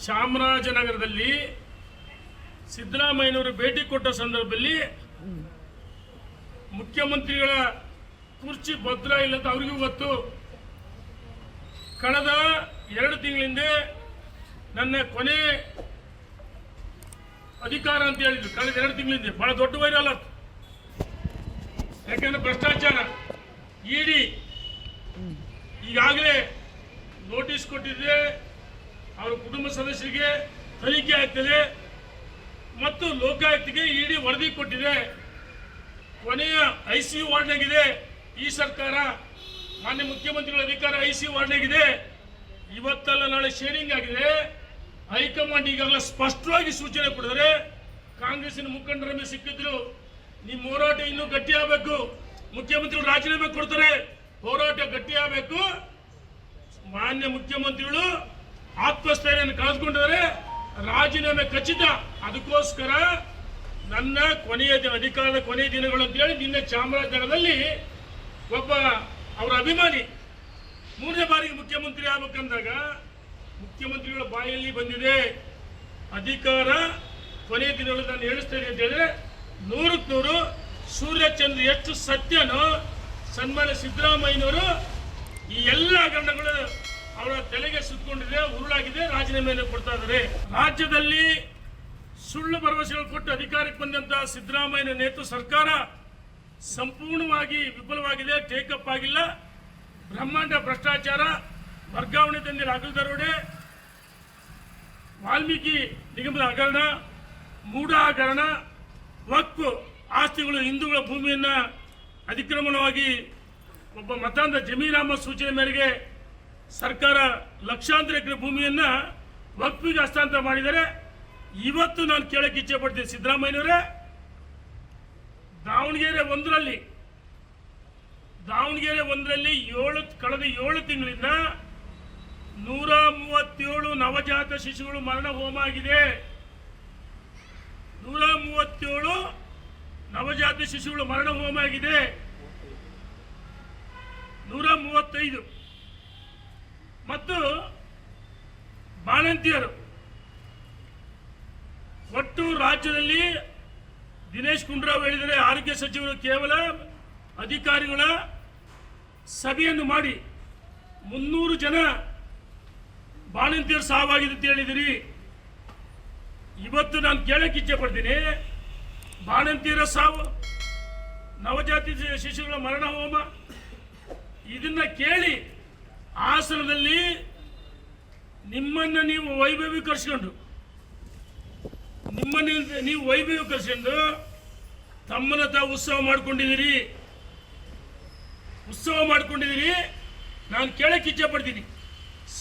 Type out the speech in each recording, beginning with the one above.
ಚಾಮರಾಜನಗರದಲ್ಲಿ ಸಿದ್ದರಾಮಯ್ಯನವರು ಭೇಟಿ ಕೊಟ್ಟ ಸಂದರ್ಭದಲ್ಲಿ ಮುಖ್ಯಮಂತ್ರಿಗಳ ಕುರ್ಚಿ ಭದ್ರ ಇಲ್ಲ ಅಂತ ಅವರಿಗೂ ಗೊತ್ತು. ಕಳೆದ 2 ತಿಂಗಳಿಂದ ನನ್ನ ಕೊನೆ ಅಧಿಕಾರ ಅಂತ ಹೇಳಿದ್ರು. ಕಳೆದ 2 ತಿಂಗಳಿಂದ ಬಹಳ ದೊಡ್ಡ ವೈರಲ್ ಆಯ್ತು. ಯಾಕಂದ್ರೆ ಭ್ರಷ್ಟಾಚಾರ ಇಡಿ ಈಗಾಗಲೇ ನೋಟಿಸ್ ಕೊಟ್ಟಿದೆ, ಅವರ ಕುಟುಂಬ ಸದಸ್ಯರಿಗೆ ತನಿಖೆ ಆಗ್ತದೆ ಮತ್ತು ಲೋಕಾಯುಕ್ತಗೆ ಇಡಿ ವರದಿ ಕೊಟ್ಟಿದೆ. ಕೊನೆಯ ICU ವಾರ್ಡ್ನಾಗಿದೆ ಈ ಸರ್ಕಾರ. ಮಾನ್ಯ ಮುಖ್ಯಮಂತ್ರಿಗಳ ಅಧಿಕಾರ ICU ವಾರ್ಡ್ನಾಗಿದೆ. ಇವತ್ತಲ್ಲ ನಾಳೆ ಶೇರಿಂಗ್ ಆಗಿದೆ. ಹೈಕಮಾಂಡ್ ಈಗಾಗಲೇ ಸ್ಪಷ್ಟವಾಗಿ ಸೂಚನೆ ಕೊಡಿದರೆ ಕಾಂಗ್ರೆಸ್ಸಿನ ಮುಖಂಡರ ಮೇಲೆ ಸಿಕ್ಕಿದ್ರು, ನಿಮ್ಮ ಹೋರಾಟ ಇನ್ನೂ ಗಟ್ಟಿಯಾಗಬೇಕು, ಮುಖ್ಯಮಂತ್ರಿಗಳು ರಾಜೀನಾಮೆ ಕೊಡ್ತಾರೆ, ಹೋರಾಟ ಗಟ್ಟಿಯಾಗಬೇಕು. ಮಾನ್ಯ ಮುಖ್ಯಮಂತ್ರಿಗಳು ಆತ್ಮಸ್ಥೈರ್ಯವನ್ನು ಕಳೆದುಕೊಂಡಿದ್ದಾರೆ, ರಾಜೀನಾಮೆ ಖಚಿತ. ಅದಕ್ಕೋಸ್ಕರ ನನ್ನ ಅಧಿಕಾರದ ಕೊನೆಯ ದಿನಗಳು ಅಂತೇಳಿ ನಿನ್ನೆ ಚಾಮರಾಜನಗರದಲ್ಲಿ ಒಬ್ಬ ಅವರ ಅಭಿಮಾನಿ 3ನೇ ಬಾರಿಗೆ ಮುಖ್ಯಮಂತ್ರಿ ಆಗ್ಬೇಕಂದಾಗ ಮುಖ್ಯಮಂತ್ರಿಗಳ ಬಾಯಲ್ಲಿ ಬಂದಿದೆ, ಅಧಿಕಾರ ಕೊನೆಯ ದಿನಗಳು ನಾನು ಹೇಳಿಸ್ತೇನೆ ಅಂತ ಹೇಳಿದ್ರೆ 100ಕ್ಕೆ 100 ಸೂರ್ಯಚಂದ್ರ ಎಷ್ಟು ಸತ್ಯನೋ ಸನ್ಮಾನ್ಯ ಸಿದ್ದರಾಮಯ್ಯನವರು ಈ ಎಲ್ಲ ಹಗರಣಗಳು ಅವರ ತಲೆಗೆ ಸುತ್ತಕೊಂಡಿದೆ, ಉರುಳಾಗಿದೆ, ರಾಜೀನಾಮೆಯನ್ನು ಕೊಡ್ತಾ ಇದ್ದಾರೆ. ರಾಜ್ಯದಲ್ಲಿ ಸುಳ್ಳು ಭರವಸೆಗಳು ಕೊಟ್ಟು ಅಧಿಕಾರಕ್ಕೆ ಬಂದಂತಹ ಸಿದ್ದರಾಮಯ್ಯನ ನೇತೃತ್ವ ಸರ್ಕಾರ ಸಂಪೂರ್ಣವಾಗಿ ವಿಫಲವಾಗಿದೆ, ಟೇಕಪ್ ಆಗಿಲ್ಲ. ಬ್ರಹ್ಮಾಂಡ ಭ್ರಷ್ಟಾಚಾರ, ವರ್ಗಾವಣೆ ದಂಧೆ, ಹಗಲು ದರೋಡೆ, ವಾಲ್ಮೀಕಿ ನಿಗಮದ ಹಗರಣ, ಮೂಢ ಹಗರಣ, ವಕ್ಫ್ ಆಸ್ತಿಗಳು, ಹಿಂದೂಗಳ ಭೂಮಿಯನ್ನ ಅತಿಕ್ರಮಣವಾಗಿ ಒಬ್ಬ ಮತಾಂಧ ಜಮೀರ್ ಅಹಮದ್ ಸೂಚನೆ ಮೇರೆಗೆ ಸರ್ಕಾರ ಲಕ್ಷಾಂತರ ಎಕರೆ ಭೂಮಿಯನ್ನ ವಕ್ಫಿಗೆ ಹಸ್ತಾಂತರ ಮಾಡಿದರೆ. ಇವತ್ತು ನಾನು ಕೇಳಕ್ಕೆ ಇಚ್ಛೆ ಪಡ್ತೀನಿ, ಸಿದ್ದರಾಮಯ್ಯನವರೇ, ದಾವಣಗೆರೆ ಒಂದರಲ್ಲಿ ಕಳೆದ 7 ತಿಂಗಳಿಂದ 137 ನವಜಾತ ಶಿಶುಗಳು ಮರಣ ಹೋಮ ಆಗಿದೆ. 137 ನವಜಾತ ಶಿಶುಗಳು ಮರಣ ಹೋಮ ಆಗಿದೆ. 135 ಮತ್ತು ಬಾಣಂತಿಯರು. ಒಟ್ಟು ರಾಜ್ಯದಲ್ಲಿ ದಿನೇಶ್ ಗುಂಡೂರಾವ್ ಹೇಳಿದರೆ ಆರೋಗ್ಯ ಸಚಿವರು ಕೇವಲ ಅಧಿಕಾರಿಗಳ ಸಭೆಯನ್ನು ಮಾಡಿ 300 ಜನ ಬಾಣಂತಿಯರು ಸಾವಾಗಿದೆ ಅಂತ ಹೇಳಿದಿರಿ. ಇವತ್ತು ನಾನು ಕೇಳಕ್ಕೆ ಇಚ್ಛೆ ಪಡ್ತೀನಿ, ಬಾಣಂತಿಯರ ಸಾವು, ನವಜಾತಿ ಶಿಶುಗಳ ಮರಣ ಹೋಮ, ಇದನ್ನ ಕೇಳಿ ಹಾಸನದಲ್ಲಿ ನಿಮ್ಮನ್ನ ನೀವು ವೈಭವೀಕರಿಸಿಕೊಂಡು ತಮ್ಮನ್ನ ತಾವು ಉತ್ಸವ ಮಾಡ್ಕೊಂಡಿದ್ದೀರಿ. ನಾನು ಕೇಳಕ್ಕೆ ಇಚ್ಛೆ ಪಡ್ತೀನಿ,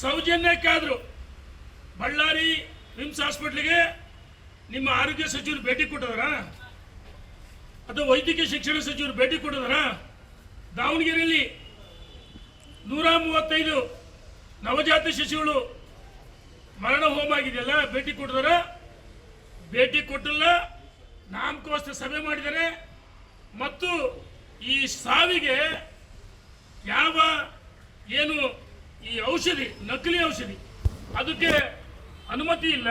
ಸೌಜನ್ಯಕ್ಕಾದರೂ ಬಳ್ಳಾರಿ ವಿಮ್ಸ್ ಹಾಸ್ಪಿಟ್ಲಿಗೆ ನಿಮ್ಮ ಆರೋಗ್ಯ ಸಚಿವರು ಭೇಟಿ ಕೊಟ್ಟಿದಾರಾ ಅಥವಾ ವೈದ್ಯಕೀಯ ಶಿಕ್ಷಣ ಸಚಿವರು ಭೇಟಿ ಕೊಟ್ಟಿದಾರಾ? ದಾವಣಗೆರೆಯಲ್ಲಿ 135 ನವಜಾತ ಶಿಶುಗಳು ಮರಣ ಹೋಮ ಆಗಿದೆಯಲ್ಲ, ಭೇಟಿ ಕೊಟ್ಟಿದಾರ? ಭೇಟಿ ಕೊಟ್ಟಿಲ್ಲ, ನಾಮಕೋಸ್ಕರ ಸಭೆ ಮಾಡಿದ್ದಾರೆ. ಮತ್ತು ಈ ಸಾವಿಗೆ ಏನು ಈ ಔಷಧಿ, ನಕಲಿ ಔಷಧಿ, ಅದಕ್ಕೆ ಅನುಮತಿ ಇಲ್ಲ.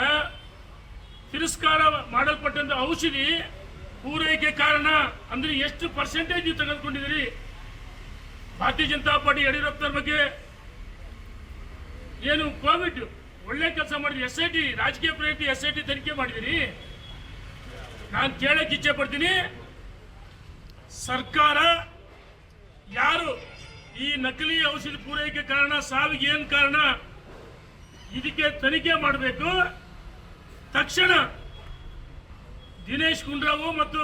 ತಿರಸ್ಕಾರ ಮಾಡಲ್ಪಟ್ಟಂತ ಔಷಧಿ ಪೂರೈಕೆ ಕಾರಣ ಅಂದ್ರೆ ಎಷ್ಟು ಪರ್ಸೆಂಟೇಜ್ ತೆಗೆದುಕೊಂಡಿದ್ದೀರಿ? ಭಾರತೀಯ ಜನತಾ ಪಾರ್ಟಿ ಯಡಿಯೂರಪ್ಪನವ್ರ ಬಗ್ಗೆ ಏನು ಕೋವಿಡ್ ಒಳ್ಳೆ ಕೆಲಸ ಮಾಡಿದ್ರಿ, SIT ರಾಜಕೀಯ ಪ್ರೇರಿತ SIT ತನಿಖೆ ಮಾಡಿದಿರಿ. ನಾನು ಕೇಳಕ್ಕೆ ಇಚ್ಛೆ ಪಡ್ತೀನಿ, ಸರ್ಕಾರ ಯಾರು ಈ ನಕಲಿ ಔಷಧಿ ಪೂರೈಕೆ ಕಾರಣ, ಸಾವಿಗೆ ಏನು ಕಾರಣ, ಇದಕ್ಕೆ ತನಿಖೆ ಮಾಡಬೇಕು. ತಕ್ಷಣ ದಿನೇಶ್ ಗುಂಡೂರಾವ್ ಮತ್ತು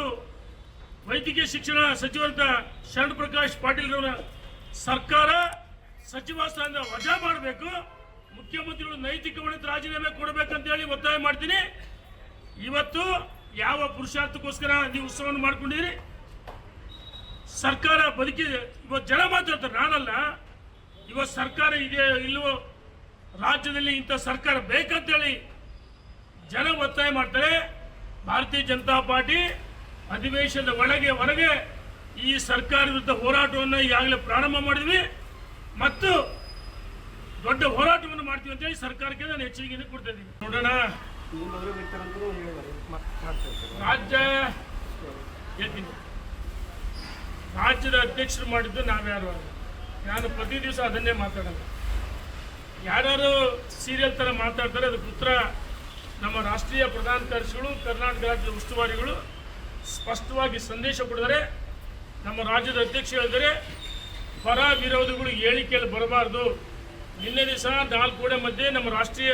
ವೈದ್ಯಕೀಯ ಶಿಕ್ಷಣ ಸಚಿವರಾದ ಶರಣ್ ಪ್ರಕಾಶ್ ಪಾಟೀಲ್ ಅವರ ಸರ್ಕಾರ ಸಚಿವ ಸ್ಥಾನದಿಂದ ವಜಾ ಮಾಡಬೇಕು. ಮುಖ್ಯಮಂತ್ರಿಗಳು ನೈತಿಕ ಹೊಣೆ ರಾಜೀನಾಮೆ ಕೊಡಬೇಕಂತ ಹೇಳಿ ಒತ್ತಾಯ ಮಾಡ್ತೀನಿ. ಇವತ್ತು ಯಾವ ಪುರುಷಾರ್ಥಕ್ಕೋಸ್ಕರ ನೀವು ಉತ್ಸವವನ್ನು ಮಾಡ್ಕೊಂಡಿರಿ? ಸರ್ಕಾರ ಬದುಕಿದೆ. ಇವತ್ತು ಜನ ಮಾತಾಡ್ತಾರೆ, ನಾನಲ್ಲ. ಇವತ್ತು ಸರ್ಕಾರ ಇದೆ ಇಲ್ಲವೋ, ರಾಜ್ಯದಲ್ಲಿ ಇಂಥ ಸರ್ಕಾರ ಬೇಕಂತೇಳಿ ಜನ ಒತ್ತಾಯ ಮಾಡ್ತಾರೆ. ಭಾರತೀಯ ಜನತಾ ಪಾರ್ಟಿ ಅಧಿವೇಶನದ ಒಳಗೆ ಹೊರಗೆ ಈ ಸರ್ಕಾರ ವಿರುದ್ಧ ಹೋರಾಟವನ್ನು ಈಗಾಗಲೇ ಪ್ರಾರಂಭ ಮಾಡಿದ್ವಿ ಮತ್ತು ದೊಡ್ಡ ಹೋರಾಟವನ್ನು ಮಾಡ್ತೀವಿ ಅಂತೇಳಿ ಸರ್ಕಾರಕ್ಕೆ ನಾನು ಎಚ್ಚರಿಕೆಯನ್ನು ಕೊಡ್ತಾ ಇದ್ದೀನಿ. ನೋಡೋಣ, ರಾಜ್ಯ ಹೇಳ್ತೀನಿ, ರಾಜ್ಯದ ಅಧ್ಯಕ್ಷರು ಮಾಡಿದ್ದು ನಾವ್ಯಾರು, ನಾನು ಪ್ರತಿ ದಿವಸ ಅದನ್ನೇ ಮಾತಾಡೋದು. ಯಾರು ಸೀರಿಯಲ್ ಥರ ಮಾತಾಡ್ತಾರೆ ಅದಕ್ಕೆ ಉತ್ತರ ನಮ್ಮ ರಾಷ್ಟ್ರೀಯ ಪ್ರಧಾನ ಕಾರ್ಯದರ್ಶಿಗಳು, ಕರ್ನಾಟಕ ರಾಜ್ಯದ ಉಸ್ತುವಾರಿಗಳು ಸ್ಪಷ್ಟವಾಗಿ ಸಂದೇಶ ಕೊಡಿದರೆ, ನಮ್ಮ ರಾಜ್ಯದ ಅಧ್ಯಕ್ಷ ಹೇಳಿದರೆ ಪರ ವಿರೋಧಿಗಳು ಹೇಳಿಕೆಯಲ್ಲಿ ಬರಬಾರ್ದು. ನಿನ್ನೆ ದಿವಸ 4 ಗೋಡೆ ಮಧ್ಯೆ ನಮ್ಮ ರಾಷ್ಟ್ರೀಯ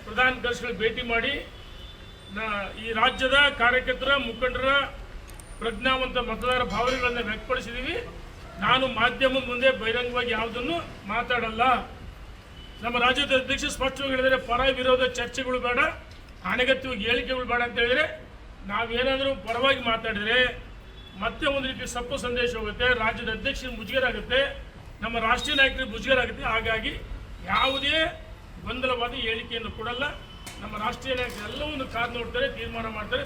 ಪ್ರಧಾನ ಕಾರ್ಯದರ್ಶಿಗಳು ಭೇಟಿ ಮಾಡಿ ಈ ರಾಜ್ಯದ ಕಾರ್ಯಕರ್ತರ ಮುಖಂಡರ ಪ್ರಜ್ಞಾವಂತ ಮತದಾರ ಭಾವನೆಗಳನ್ನು ವ್ಯಕ್ತಪಡಿಸಿದ್ದೀವಿ. ನಾನು ಮಾಧ್ಯಮದ ಮುಂದೆ ಬಹಿರಂಗವಾಗಿ ಯಾವುದನ್ನು ಮಾತಾಡಲ್ಲ. ನಮ್ಮ ರಾಜ್ಯದ ಅಧ್ಯಕ್ಷ ಸ್ಪಷ್ಟವಾಗಿ ಹೇಳಿದರೆ ಪರ ವಿರೋಧ ಚರ್ಚೆಗಳು ಬೇಡ, ಅನಗತ್ಯವಾಗಿ ಹೇಳಿಕೆಗಳು ಬೇಡ ಅಂತ ಹೇಳಿದರೆ, ನಾವೇನಾದರೂ ಪರವಾಗಿ ಮಾತಾಡಿದರೆ ಮತ್ತೆ ಒಂದು ರೀತಿ ಸಪ್ಪು ಸಂದೇಶ ಹೋಗುತ್ತೆ, ರಾಜ್ಯದ ಅಧ್ಯಕ್ಷರಿಗೆ ಮುಜುಗರ ಆಗುತ್ತೆ, ನಮ್ಮ ರಾಷ್ಟ್ರೀಯ ನಾಯಕರಿಗೆ ಮುಜುಗರ ಆಗುತ್ತೆ. ಹಾಗಾಗಿ ಯಾವುದೇ ಗೊಂದಲವಾದ ಹೇಳಿಕೆಯನ್ನು ಕೊಡಲ್ಲ. ನಮ್ಮ ರಾಷ್ಟ್ರೀಯ ನಾಯಕರು ಎಲ್ಲವನ್ನು ಕಾದು ನೋಡ್ತಾರೆ, ತೀರ್ಮಾನ ಮಾಡ್ತಾರೆ.